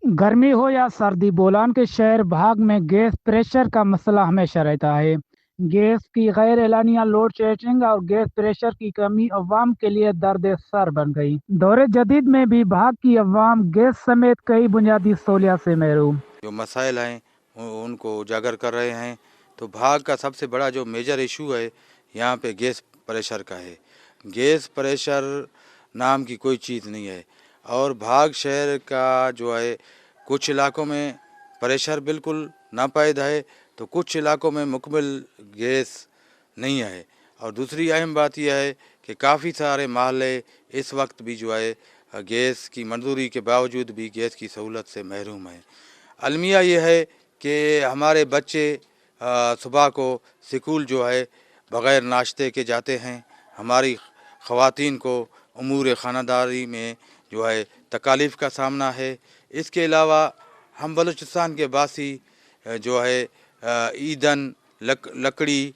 गर्मी हो या सर्दी, बोलान के शहर भाग में गैस प्रेशर का मसला हमेशा रहता है। गैस की गैर एलानिया लोड शेडिंग और गैस प्रेशर की कमी अवाम के लिए दर्द सर बन गई। दौरे जदीद में भी भाग की अवाम गैस समेत कई बुनियादी सहूलियात से महरूम। जो मसाइल हैं उनको उजागर कर रहे हैं। तो भाग का सबसे बड़ा जो मेजर इशू है यहाँ पे गैस प्रेशर का है। गैस प्रेशर नाम की कोई चीज़ नहीं है। और भाग शहर का जो है कुछ इलाकों में प्रेशर बिल्कुल नापायद है, तो कुछ इलाकों में मुकम्मल गैस नहीं है। और दूसरी अहम बात यह है कि काफ़ी सारे महल्ले इस वक्त भी जो है गैस की मंजूरी के बावजूद भी गैस की सहूलत से महरूम हैं। अलमिया ये है कि हमारे बच्चे सुबह को स्कूल जो है बग़ैर नाश्ते के जाते हैं। हमारी ख़वातीन को उमूर ख़ानदारी में जो है तकालीफ़ का सामना है। इसके अलावा हम बलूचिस्तान के बासी जो है ईंधन लकड़ी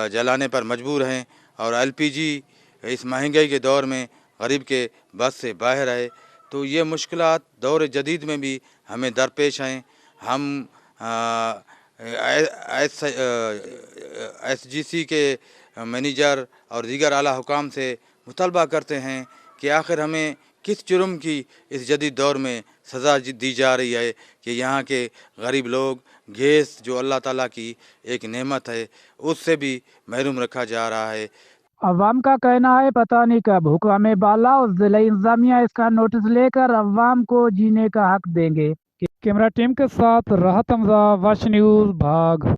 जलाने पर मजबूर हैं। और एलपीजी इस महंगाई के दौर में गरीब के बस से बाहर है। तो ये मुश्किलात दौर जदीद में भी हमें दरपेश हैं। हम एसजीसी के मैनेजर और दीगर आला हुकाम से मुतालबा करते हैं कि आखिर हमें किस जुर्म की इस जदीद दौर में सज़ा दी जा रही है कि यहाँ के गरीब लोग गैस जो अल्लाह ताला की एक नेमत है उससे भी महरूम रखा जा रहा है। अवाम का कहना है पता नहीं कब हुक्काम बाला और जिला इंतजामिया इसका नोटिस लेकर अवाम को जीने का हक देंगे। कैमरा टीम के साथ राहत हमजा, वश न्यूज़, भाग।